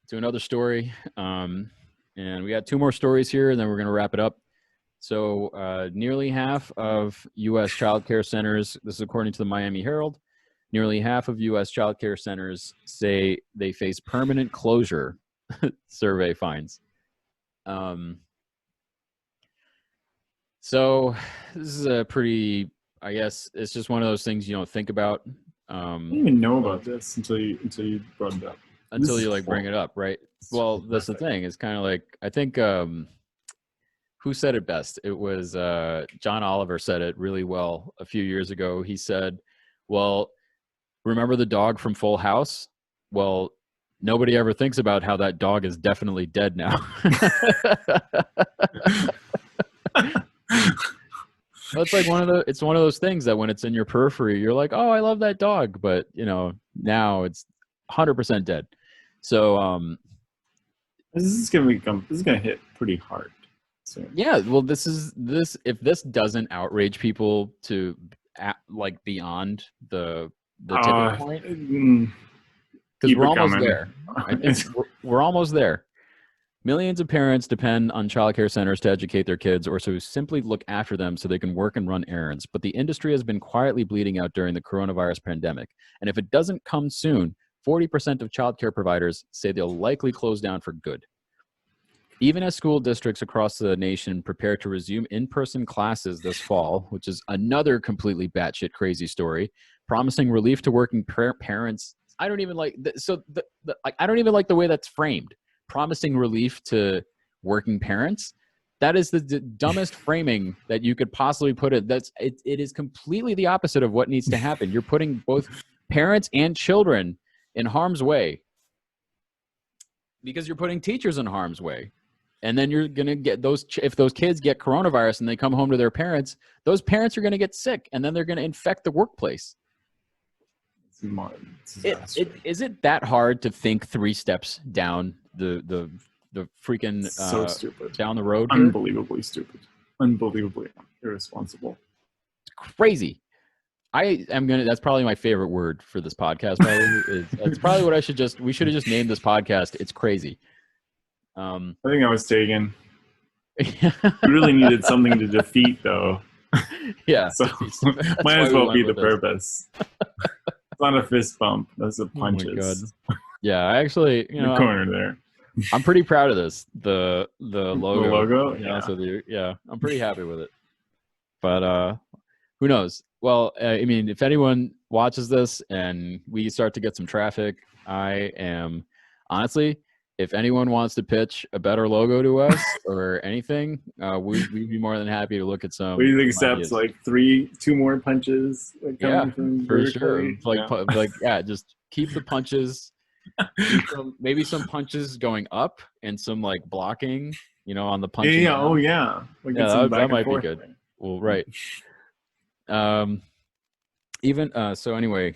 to another story. And we got two more stories here, and then we're going to wrap it up. So nearly half of U.S. childcare centers, this is according to the Miami Herald, nearly half of U.S. childcare centers say they face permanent closure, survey finds. So this is a pretty, I guess, it's just one of those things you don't think about. I didn't even know about this until you brought it up. Until you like bring it up, right? Well, that's the thing. It's kind of like, I think, who said it best? It was John Oliver said it really well a few years ago. He said, well, remember the dog from Full House? Well, nobody ever thinks about how that dog is definitely dead now. It's like it's one of those things that when it's in your periphery, you're like, oh, I love that dog. But, now it's 100% dead. So this is gonna hit pretty hard. So. Yeah, well, if this doesn't outrage people to like beyond the tipping point, because we're almost there. I think we're almost there. Millions of parents depend on childcare centers to educate their kids or to simply look after them so they can work and run errands. But the industry has been quietly bleeding out during the coronavirus pandemic. And if it doesn't come soon, 40% of childcare providers say they'll likely close down for good. Even as school districts across the nation prepare to resume in-person classes this fall, which is another completely batshit crazy story, promising relief to working parents. I don't even like I don't even like the way that's framed. Promising relief to working parents. That is the dumbest framing that you could possibly put it. It is completely the opposite of what needs to happen. You're putting both parents and children in harm's way because you're putting teachers in harm's way. And then you're going to get if those kids get coronavirus and they come home to their parents, those parents are going to get sick and then they're going to infect the workplace. Is it that hard to think 3 steps down the freaking so stupid down the road? Unbelievably stupid. Unbelievably irresponsible. It's crazy. That's probably my favorite word for this podcast. That's probably what we should have just named this podcast. It's crazy. I think I was taken. We really needed something to defeat, though. Yeah. So might as well be the purpose. It's not a fist bump. That's a punches. Oh my God. Yeah, I actually, the corner there. I'm pretty proud of this. The logo. The logo? Yeah. With you. Yeah, I'm pretty happy with it. But who knows? Well, I mean, if anyone watches this and we start to get some traffic, I am honestly, if anyone wants to pitch a better logo to us or anything, we'd be more than happy to look at some. We accept like 2 more punches. Yeah, for sure. Just keep the punches. Maybe some punches going up and some like blocking, on the punching. Yeah. Oh yeah. That might be good. Thing. Well, right. So anyway.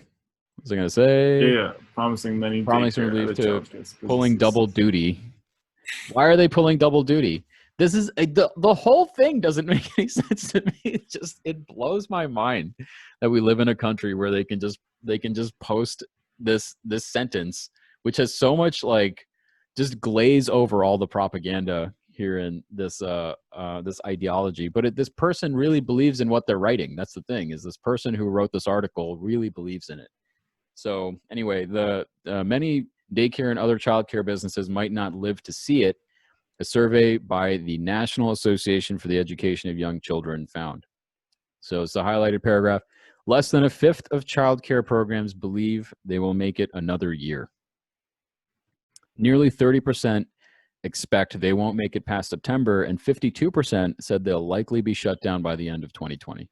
What was I going to say? Yeah, promising relief to pulling double duty. Why are they pulling double duty? This is the whole thing doesn't make any sense to me. It blows my mind that we live in a country where they can just post this sentence, which has so much like just glaze over all the propaganda here in this ideology. But this person really believes in what they're writing. That's the thing, is this person who wrote this article really believes in it. So anyway, the many daycare and other childcare businesses might not live to see it, a survey by the National Association for the Education of Young Children found. So it's the highlighted paragraph. Less than a fifth of childcare programs believe they will make it another year. Nearly 30% expect they won't make it past September, and 52% said they'll likely be shut down by the end of 2020.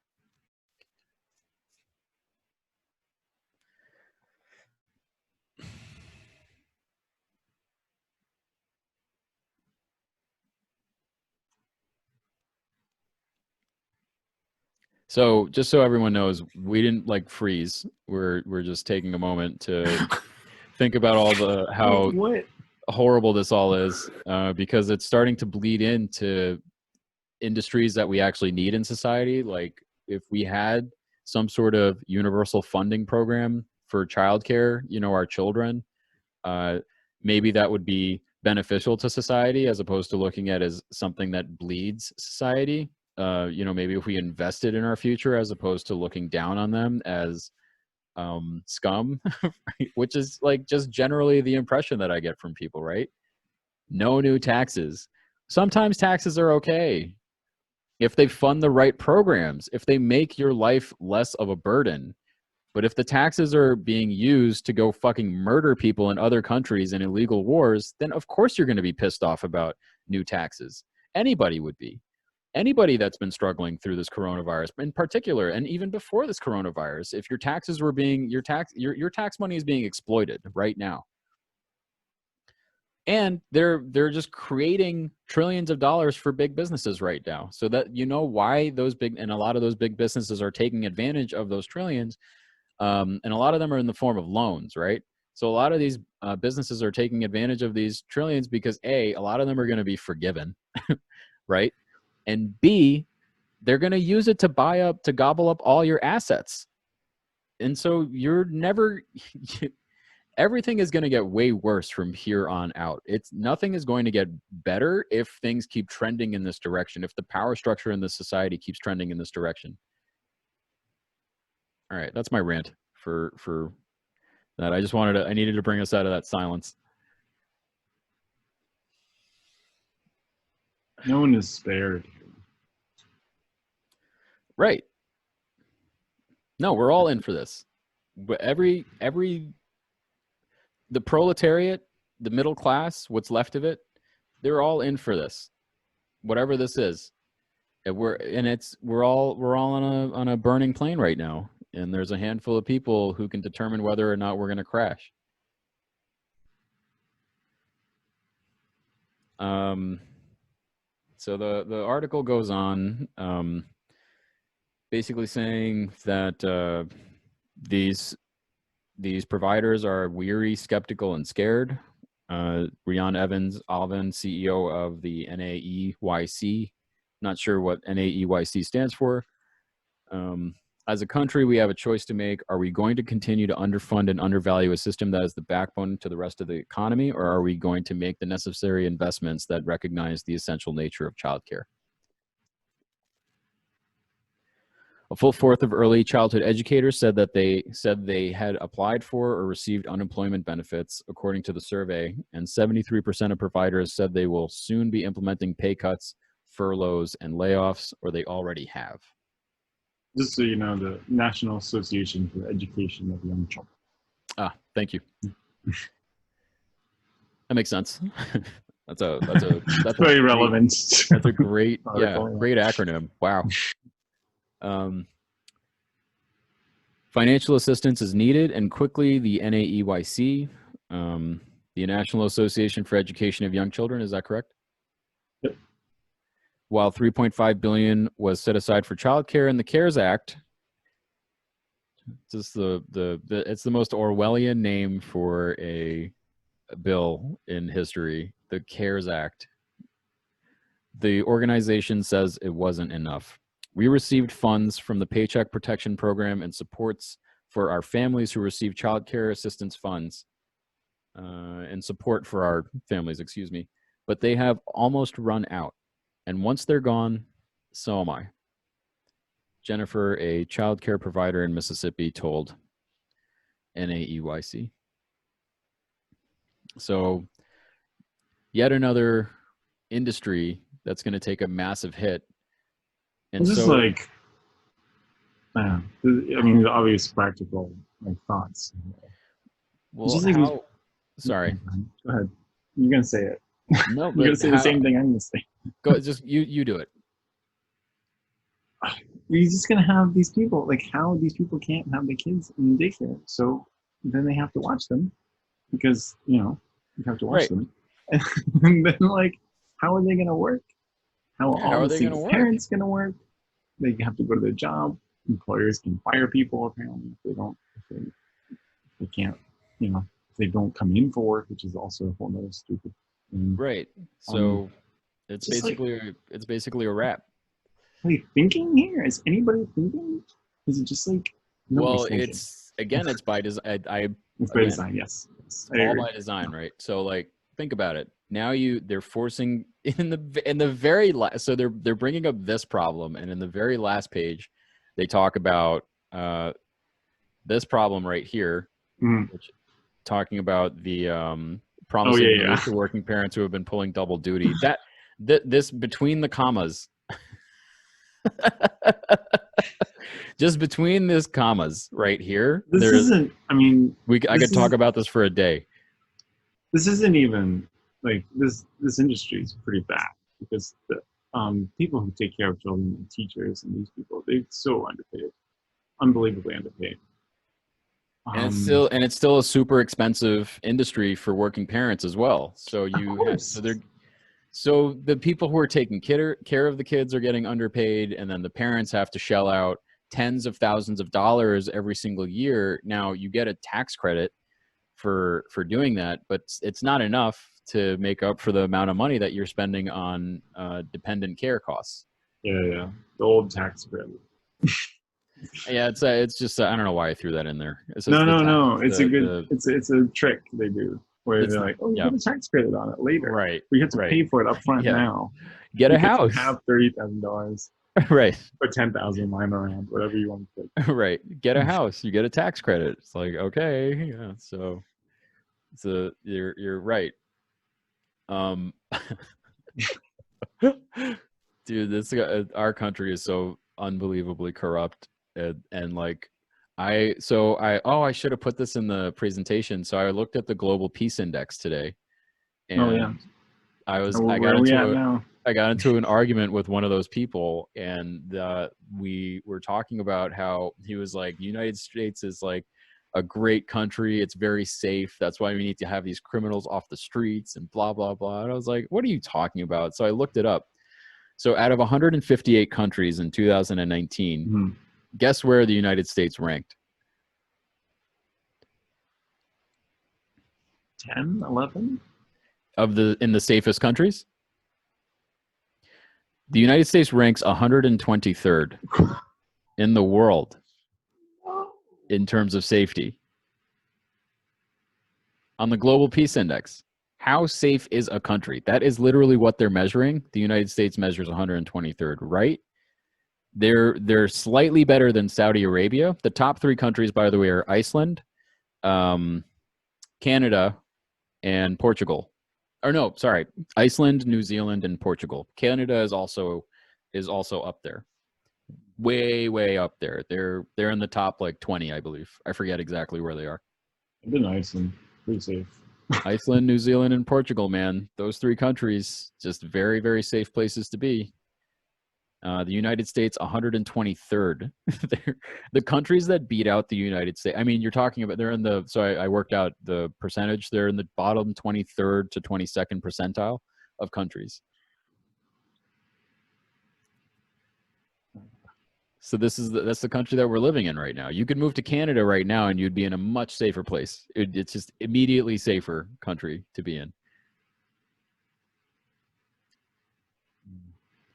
So just so everyone knows, we didn't like freeze. We're just taking a moment to think about all how horrible this all is, because it's starting to bleed into industries that we actually need in society. Like if we had some sort of universal funding program for childcare, our children, maybe that would be beneficial to society as opposed to looking at it as something that bleeds society. Maybe if we invested in our future as opposed to looking down on them as scum, which is like just generally the impression that I get from people, right? No new taxes. Sometimes taxes are okay if they fund the right programs, if they make your life less of a burden. But if the taxes are being used to go fucking murder people in other countries in illegal wars, then of course you're going to be pissed off about new taxes. Anybody would be. Anybody that's been struggling through this coronavirus in particular, and even before this coronavirus, if your taxes were being your tax money is being exploited right now. And they're just creating trillions of dollars for big businesses right now. So that why those big, and a lot of those big businesses are taking advantage of those trillions. And a lot of them are in the form of loans, right? So a lot of these businesses are taking advantage of these trillions because A, a lot of them are going to be forgiven, right? And B, they're going to use it to gobble up all your assets. And so you're never, everything is going to get way worse from here on out. Nothing is going to get better if things keep trending in this direction, if the power structure in this society keeps trending in this direction. All right, that's my rant for that. I needed to bring us out of that silence. No one is spared. Right. No, we're all in for this. The proletariat, the middle class, what's left of it, they're all in for this. Whatever this is. We're all on a burning plane right now. And there's a handful of people who can determine whether or not we're going to crash. So the article goes on, basically saying that these providers are weary, skeptical, and scared. Rian Evans-Alvin, CEO of the NAEYC, not sure what NAEYC stands for. As a country, we have a choice to make. Are we going to continue to underfund and undervalue a system that is the backbone to the rest of the economy, or are we going to make the necessary investments that recognize the essential nature of childcare? A full fourth of early childhood educators said they had applied for or received unemployment benefits, according to the survey, and 73% of providers said they will soon be implementing pay cuts, furloughs, and layoffs, or they already have. Just so you know, the National Association for the Education of Young Children. Ah, thank you. That makes sense. That's very relevant. That's a great acronym. Wow. Financial assistance is needed, and quickly. The NAEYC, the National Association for Education of Young Children, is that correct? Yep. While $3.5 billion was set aside for childcare in the CARES Act, it's the most Orwellian name for a bill in history, the CARES Act. The organization says it wasn't enough. We received funds from the Paycheck Protection Program and supports for our families who receive child care assistance funds and support for our families, but they have almost run out. And once they're gone, so am I. Jennifer, a child care provider in Mississippi, told NAEYC. So yet another industry that's going to take a massive hit. And this is like, I mean, the obvious practical thoughts. Well, sorry. Go ahead. You're going to say it. No, you're going to say the same thing I'm going to say. Go, just you do it. You're just going to have these people, how these people can't have their kids in daycare. So then they have to watch them because, you have to watch them. And then, how are they going to work? How are the parents going to work? They have to go to their job. Employers can fire people apparently if they can't, if they don't come in for work, which is also a whole other stupid thing. Right. So it's basically a wrap. Are you thinking here? Is anybody thinking? Is it just well, it's again, it's by design. It's by design, yes. It's all by design, right? So like, think about it. Now they're forcing in the very last. So they're bringing up this problem, and in the very last page, they talk about this problem right here, which talking about the promising relief to working parents who have been pulling double duty. This between the commas. Just between this commas right here. This isn't. I mean, I could talk about this for a day. This isn't even like this. This industry is pretty bad because the people who take care of children and teachers and these people, they're so underpaid, unbelievably underpaid. And it's still a super expensive industry for working parents as well. So so the people who are taking care of the kids are getting underpaid, and then the parents have to shell out tens of thousands of dollars every single year. Now you get a tax credit for doing that, but it's not enough to make up for the amount of money that you're spending on dependent care costs. Yeah, the old tax credit. Yeah, it's just I don't know why I threw that in there. No. It's a trick they do where they're like, oh, you get a tax credit on it later. Right. We have to pay for it up front now. Get a house. Have $30,000. Right. Or 10,000 lying around, whatever you want to pick. Right. Get a house. You get a tax credit. It's like, okay, yeah. So you're right. Dude, our country is so unbelievably corrupt, and like I should have put this in the presentation. So I looked at the Global Peace Index today, and I got into an argument with one of those people, and we were talking about how he was like, the United States is like a great country. It's very safe. That's why we need to have these criminals off the streets and blah, blah, blah. And I was like, what are you talking about? So I looked it up. So out of 158 countries in 2019, guess where the United States ranked? 10, 11? In the safest countries? The United States ranks 123rd in the world in terms of safety on the Global Peace Index. How safe is a country? That is literally what they're measuring. The United States measures 123rd, right? They're slightly better than Saudi Arabia. The top three countries, by the way, are Iceland, Canada, and Portugal. Or no, sorry, Iceland, New Zealand, and Portugal. Canada is also up there, way up there. They're in the top like 20, I believe. I forget exactly where they are. I've been to Iceland, pretty safe. Iceland, New Zealand, and Portugal, man. Those three countries, just very, very safe places to be. The United States, 123rd. The countries that beat out the United States, I mean, you're talking about, they're in the, so I worked out the percentage, they're in the bottom 23rd to 22nd percentile of countries. So that's the country that we're living in right now. You could move to Canada right now and you'd be in a much safer place. It's just immediately safer country to be in.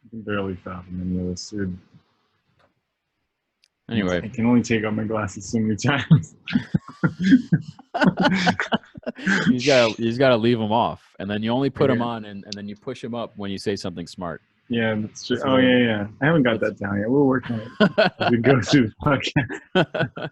I can barely fathom any of this, dude. Anyway, I can only take off my glasses so many times. you just gotta leave them off, and then you only put them on, and then you push them up when you say something smart. Yeah, that's true. Oh yeah. I haven't got that down yet. We'll work on it as we go through the podcast.